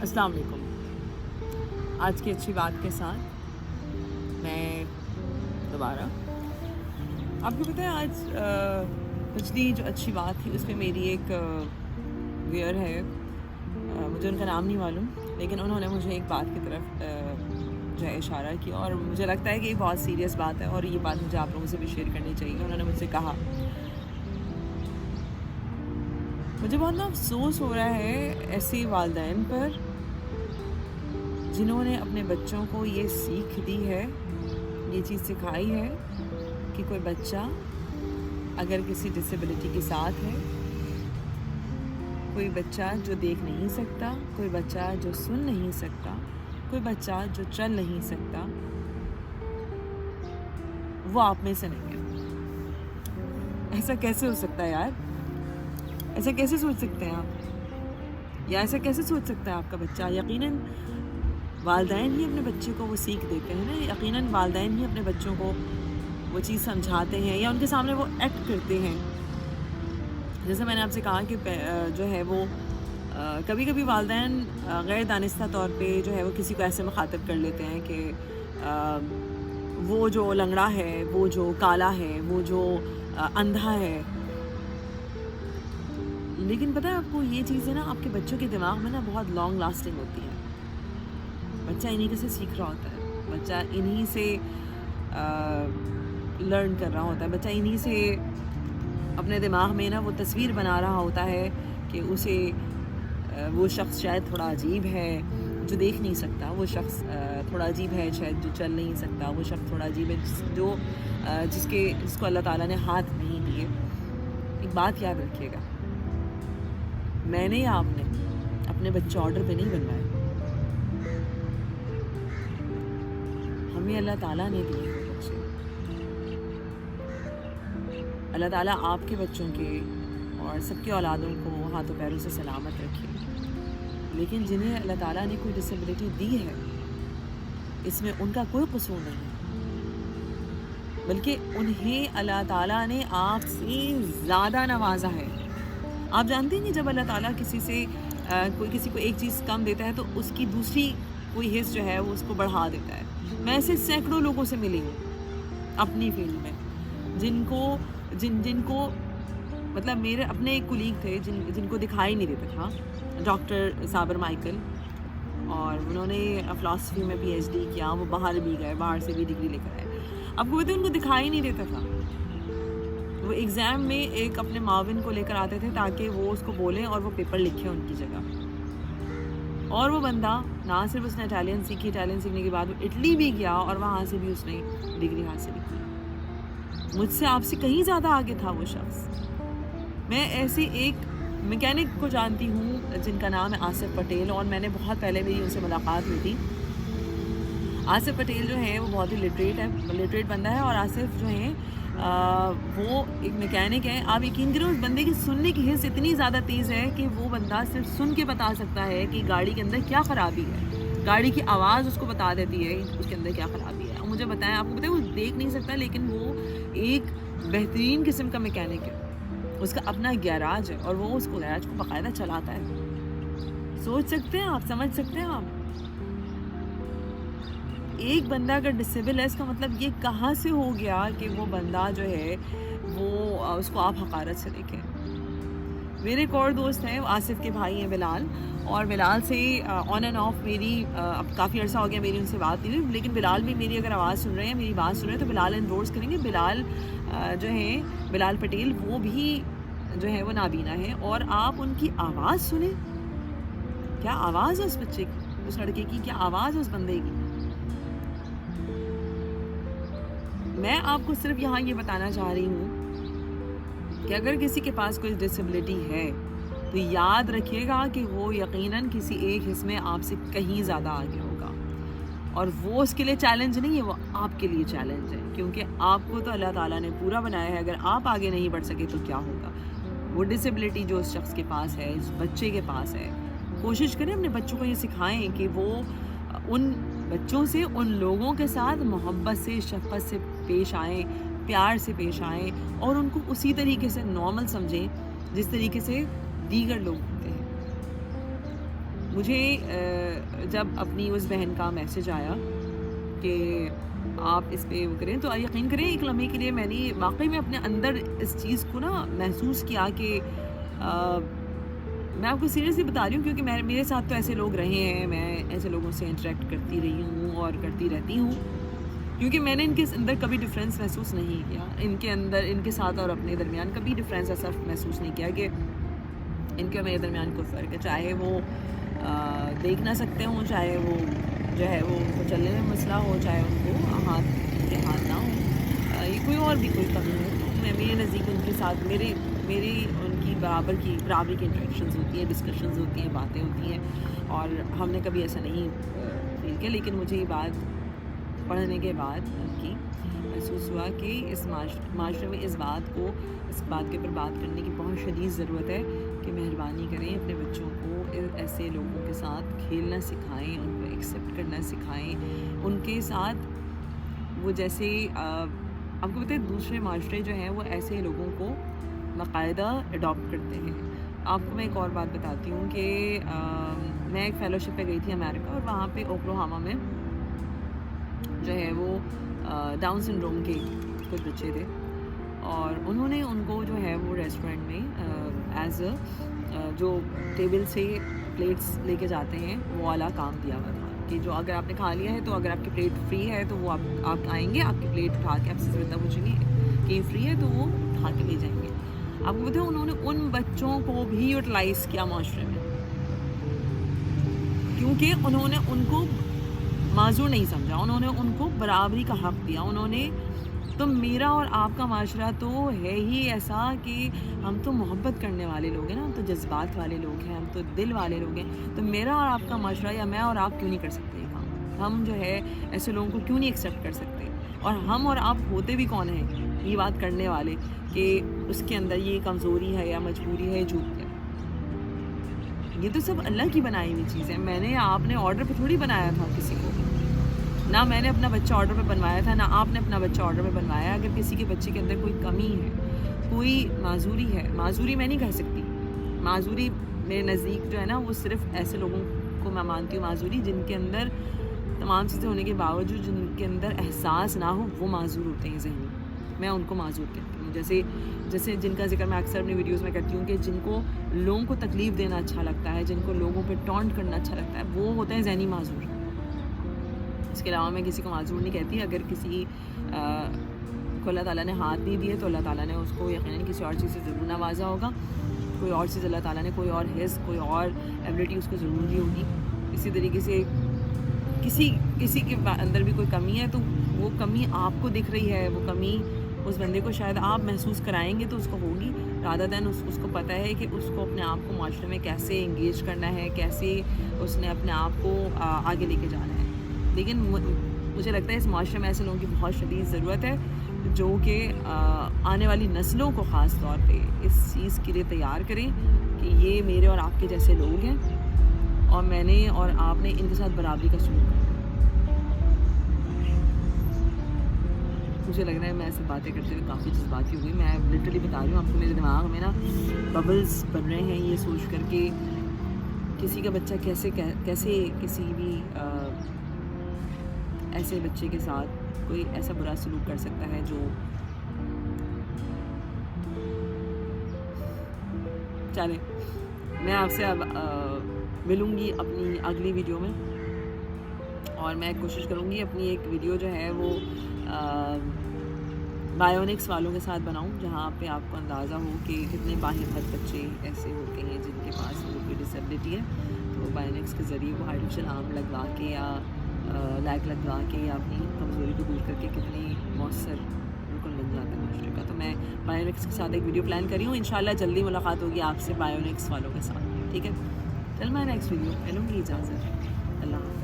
السلام علیکم. آج کی اچھی بات کے ساتھ میں دوبارہ آپ کو پتہ ہے آج پچھلی جو اچھی بات تھی اس پہ میری ایک ویئر ہے, مجھے ان کا نام نہیں معلوم, لیکن انہوں نے مجھے ایک بات کی طرف جو ہے اشارہ کیا اور مجھے لگتا ہے کہ یہ بہت سیریس بات ہے اور یہ بات مجھے آپ لوگوں سے بھی شیئر کرنی چاہیے. انہوں نے مجھ سے کہا, مجھے بہت نا افسوس ہو رہا ہے ایسے والدین پر جنہوں نے اپنے بچوں کو یہ سیکھ دی ہے, یہ چیز سکھائی ہے کہ کوئی بچہ اگر کسی ڈسیبلٹی کے ساتھ ہے, کوئی بچہ جو دیکھ نہیں سکتا, کوئی بچہ جو سن نہیں سکتا, کوئی بچہ جو چل نہیں سکتا, وہ آپ میں سے نہیں ہے. ایسا کیسے ہو سکتا ہے یار؟ ایسا کیسے سوچ سکتے ہیں آپ؟ یا ایسا کیسے سوچ سکتا ہے آپ کا بچہ؟ یقیناً والدین ہی اپنے بچے کو وہ سیکھ دیتے ہیں نا, یقیناً والدین ہی اپنے بچوں کو وہ چیز سمجھاتے ہیں یا ان کے سامنے وہ ایکٹ کرتے ہیں. جیسے میں نے آپ سے کہا کہ جو ہے وہ کبھی کبھی والدین غیر دانستہ طور پہ جو ہے وہ کسی کو ایسے مخاطب کر لیتے ہیں کہ وہ جو لنگڑا ہے, وہ جو کالا ہے, وہ جو اندھا ہے. لیکن پتہ ہے آپ کو یہ چیزیں نا آپ کے بچوں کے دماغ میں نا بہت لانگ لاسٹنگ ہوتی ہیں. بچہ انہی سے سیکھ رہا ہوتا ہے, بچہ انہی سے لرن کر رہا ہوتا ہے, بچہ انہی سے اپنے دماغ میں نا وہ تصویر بنا رہا ہوتا ہے کہ اسے وہ شخص شاید تھوڑا عجیب ہے جو دیکھ نہیں سکتا, وہ شخص تھوڑا عجیب ہے شاید جو چل نہیں سکتا, وہ شخص تھوڑا عجیب ہے جس کو اللہ تعالیٰ نے ہاتھ نہیں دیے. ایک بات یاد رکھیے گا, میں نے یا آپ نے اپنے بچے آرڈر پہ نہیں بنوائے, ہمیں اللہ تعالیٰ نے دیے ہیں بچے. اللہ تعالیٰ آپ کے بچوں کے اور سب کے اولادوں کو ہاتھوں پیروں سے سلامت رکھے. لیکن جنہیں اللہ تعالیٰ نے کوئی ڈسیبلٹی دی ہے اس میں ان کا کوئی قصور نہیں, بلکہ انہیں اللہ تعالیٰ نے آپ سے زیادہ نوازا ہے. آپ جانتے ہیں کہ جب اللہ تعالیٰ کسی کو ایک چیز کم دیتا ہے تو اس کی دوسری کوئی حص جو ہے وہ اس کو بڑھا دیتا ہے. میں ایسے سینکڑوں لوگوں سے ملی ہوں اپنی فیلڈ میں جن کو مطلب میرے اپنے ایک کولیگ تھے جن کو دکھائی نہیں دیتا تھا, ڈاکٹر صابر مائیکل, اور انہوں نے فلاسفی میں پی ایچ ڈی کیا, وہ باہر بھی گئے, باہر سے بھی ڈگری لے کر آئے. اب وہ ان کو دکھائی نہیں دیتا تھا, وہ ایگزام میں ایک اپنے معاون کو لے کر آتے تھے تاکہ وہ اس کو بولیں اور وہ پیپر لکھیں ان کی جگہ. اور وہ بندہ نہ صرف اس نے اٹیلین سیکھی, اٹیلین سیکھنے کے بعد وہ اٹلی بھی گیا اور وہاں سے بھی اس نے ڈگری حاصل کی. مجھ سے آپ سے کہیں زیادہ آگے تھا وہ شخص. میں ایسے ایک میکینک کو جانتی ہوں جن کا نام ہے آصف پٹیل, اور میں نے بہت پہلے میری ان سے ملاقات ہوئی تھی. آصف پٹیل جو ہیں وہ بہت ہی لٹریٹ بندہ ہے, اور آصف جو ہیں وہ ایک میکینک ہے. آپ یقین کریں اس بندے کی سننے کی حص اتنی زیادہ تیز ہے کہ وہ بندہ صرف سن کے بتا سکتا ہے کہ گاڑی کے اندر کیا خرابی ہے. گاڑی کی آواز اس کو بتا دیتی ہے اس کے اندر کیا خرابی ہے. اور مجھے بتائیں, آپ کو پتہ ہے وہ دیکھ نہیں سکتا لیکن وہ ایک بہترین قسم کا میکینک ہے. اس کا اپنا گیراج ہے اور وہ اس کو گیراج کو باقاعدہ چلاتا ہے. سوچ سکتے ہیں آپ, سمجھ سکتے ہیں آپ, ایک بندہ اگر ڈسیبل ہے اس کا مطلب یہ کہاں سے ہو گیا کہ وہ بندہ جو ہے وہ اس کو آپ حقارت سے دیکھیں. میرے ایک اور دوست ہیں, آصف کے بھائی ہیں بلال, اور بلال سے آن اینڈ آف میری اب کافی عرصہ ہو گیا میری ان سے بات نہیں ہوئی, لیکن بلال بھی میری اگر آواز سن رہے ہیں, میری بات سن رہے ہیں تو بلال انڈورس کریں گے. بلال جو ہیں بلال پٹیل, وہ بھی جو ہے وہ نابینا ہے, اور آپ ان کی آواز سنیں, کیا آواز ہے اس بچے کی, اس لڑکے کی, کیا آواز ہے اس بندے کی. میں آپ کو صرف یہاں یہ بتانا چاہ رہی ہوں کہ اگر کسی کے پاس کوئی ڈسیبلٹی ہے تو یاد رکھیے گا کہ وہ یقیناً کسی ایک حصے میں آپ سے کہیں زیادہ آگے ہوگا, اور وہ اس کے لیے چیلنج نہیں ہے, وہ آپ کے لیے چیلنج ہے, کیونکہ آپ کو تو اللہ تعالیٰ نے پورا بنایا ہے. اگر آپ آگے نہیں بڑھ سکے تو کیا ہوگا. وہ ڈسیبلٹی جو اس شخص کے پاس ہے, اس بچے کے پاس ہے, کوشش کریں اپنے بچوں کو یہ سکھائیں کہ وہ ان بچوں سے, ان لوگوں کے ساتھ محبت سے, شفقت سے پیش آئیں, پیار سے پیش آئیں, اور ان کو اسی طریقے سے نارمل سمجھیں جس طریقے سے دیگر لوگ ہوتے ہیں. مجھے جب اپنی اس بہن کا میسیج آیا کہ آپ اس پہ وہ کریں، تو یقین کریں ایک لمحے کے لیے میں نے واقعی میں اپنے اندر اس چیز کو نا محسوس کیا کہ میں آپ کو سیریسلی بتا رہی ہوں، کیونکہ میرے ساتھ تو ایسے لوگ رہے ہیں، میں ایسے لوگوں سے انٹریکٹ کرتی رہی ہوں اور کرتی رہتی ہوں، کیونکہ میں نے ان کے اندر کبھی ڈفرینس محسوس نہیں کیا، ان کے اندر ان کے ساتھ اور اپنے درمیان کبھی ڈفرینس ایسا محسوس نہیں کیا کہ ان کے میرے درمیان کوئی فرق ہے، چاہے وہ دیکھ نہ سکتے ہوں، چاہے وہ جو ہے وہ چلنے میں مسئلہ ہو، چاہے ان کو ہاتھ نہ ہو، یہ کوئی اور بھی کوئی کمی ہو، تو میں میرے نزدیک ان کے ساتھ میری ان کی برابری کی انٹریکشنز ہوتی ہیں، ڈسکشنز ہوتی ہیں، باتیں ہوتی ہیں، اور ہم نے کبھی ایسا نہیں فیل کیا. لیکن مجھے یہ بات پڑھنے کے بعد کی محسوس ہوا کہ اس معاشرے میں اس بات کے اوپر بات کرنے کی بہت شدید ضرورت ہے کہ مہربانی کریں اپنے بچوں کو ایسے لوگوں کے ساتھ کھیلنا سکھائیں، ان کو ایکسیپٹ کرنا سکھائیں، ان کے ساتھ وہ جیسے آپ کو پتہ ہے دوسرے معاشرے جو ہیں وہ ایسے لوگوں کو باقاعدہ اڈاپٹ کرتے ہیں. آپ کو میں ایک اور بات بتاتی ہوں کہ میں ایک فیلوشپ پہ گئی تھی امریکہ، اور وہاں پہ اوکلاہوما میں جو ہے وہ ڈاؤن سنڈروم کے کچھ بچے تھے، اور انہوں نے ان کو جو ہے وہ ریسٹورینٹ میں ایز جو ٹیبل سے پلیٹس لے کے جاتے ہیں وہ والا کام دیا ہوا تھا کہ جو اگر آپ نے کھا لیا ہے تو اگر آپ کی پلیٹ فری ہے تو وہ آپ آئیں گے، آپ کی پلیٹ اٹھا کے آپ سے زیادہ پوچھیں گے کہ فری ہے تو وہ اٹھا کے لے جائیں گے. آپ کو بتائیں انہوں نے ان بچوں کو بھی یوٹیلائز کیا معاشرے میں، کیونکہ انہوں نے ان کو معذور نہیں سمجھا، انہوں نے ان کو برابری کا حق دیا. انہوں نے تو میرا اور آپ کا معاشرہ تو ہے ہی ایسا کہ ہم تو محبت کرنے والے لوگ ہیں نا، ہم تو جذبات والے لوگ ہیں، ہم تو دل والے لوگ ہیں. تو میرا اور آپ کا معاشرہ یا میں اور آپ کیوں نہیں کر سکتے یہ کام؟ ہم جو ہے ایسے لوگوں کو کیوں نہیں ایکسیپٹ کر سکتے؟ اور ہم اور آپ ہوتے بھی کون ہیں یہ بات کرنے والے کہ اس کے اندر یہ کمزوری ہے یا مجبوری ہے، جھوٹ ہے؟ یہ تو سب اللہ کی بنائی ہوئی چیز ہے. میں نے آپ نے آرڈر پہ تھوڑی بنایا تھا کسی کو، نہ میں نے اپنا بچہ آرڈر پہ بنوایا تھا، نہ آپ نے اپنا بچہ آرڈر پہ بنوایا. اگر کسی کے بچے کے اندر کوئی کمی ہے، کوئی معذوری ہے، معذوری میں نہیں کہہ سکتی، معذوری میرے نزدیک جو ہے نا وہ صرف ایسے لوگوں کو میں مانتی ہوں معذوری جن کے اندر تمام چیزیں ہونے کے باوجود جن کے اندر احساس نہ ہو، وہ معذور ہوتے ہیں ذہنی. میں ان کو معذور کہتی ہوں. جیسے جن کا ذکر میں اکثر اپنی ویڈیوز میں کرتی ہوں کہ جن کو لوگوں کو تکلیف دینا اچھا لگتا ہے، جن کو لوگوں پہ ٹونٹ کرنا اچھا لگتا ہے، وہ ہوتے ہیں ذہنی معذور. اس کے علاوہ میں کسی کو معذور نہیں کہتی. اگر کسی کو اللہ تعالیٰ نے ہاتھ نہیں دیے تو اللہ تعالیٰ نے اس کو یقیناً کسی اور چیز سے ضرور نوازا ہوگا، کوئی اور چیز اللہ تعالیٰ نے کوئی اور حص، کوئی اور ایبلٹی اس کو ضرور دی ہوگی. اسی طریقے سے کسی کے اندر بھی کوئی کمی ہے تو وہ کمی آپ کو دکھ رہی ہے، وہ کمی اس بندے کو شاید آپ محسوس کرائیں گے تو اس کو ہوگی. رادر دین اس کو پتہ ہے کہ اس کو اپنے آپ کو معاشرے میں کیسے انگیج کرنا ہے، کیسے اس نے اپنے آپ کو آگے لے کے جانا ہے. لیکن مجھے لگتا ہے اس معاشرے میں ایسے لوگوں کی بہت شدید ضرورت ہے جو کہ آنے والی نسلوں کو خاص طور پہ اس چیز کے لیے تیار کریں کہ یہ میرے اور آپ کے جیسے لوگ ہیں، اور میں نے اور آپ نے ان کے ساتھ برابری کا سلوک کرنا. مجھے لگ رہا ہے میں ایسے باتیں کرتے ہوئے کافی جذباتی ہوئی. میں لٹرلی بتا رہی ہوں آپ کو، میرے دماغ میں نا ببلز بن رہے ہیں یہ سوچ کر کے کسی کا بچہ کیسے کسی بھی ایسے بچے کے ساتھ کوئی ایسا برا سلوک کر سکتا ہے. جو چلیں میں آپ سے اب ملوں گی اپنی اگلی ویڈیو میں، اور میں کوشش کروں گی اپنی ایک ویڈیو جو ہے وہ بایونکس والوں کے ساتھ بناؤں، جہاں پہ آپ کو اندازہ ہو کہ کتنے باہمت بچے ایسے ہوتے ہیں جن کے پاس وہ کوئی ڈسیبلٹی ہے. تو بایونکس کے ذریعے وہ آرٹیفیشل آرم لگوا کے یا لیگ لگوا کے یا اپنی کمزوری کو دور کر کے کتنے مؤثر رکن بن جاتا ہے معاشرے کا. تو میں بایونکس کے ساتھ ایک ویڈیو پلان کری ہوں، انشاءاللہ جلدی ملاقات ہوگی آپ سے بایونکس والوں کے ساتھ. ٹھیک ہے، چل میں نیکسٹ ویڈیو لوں گی اجازت. اللہ حافظ.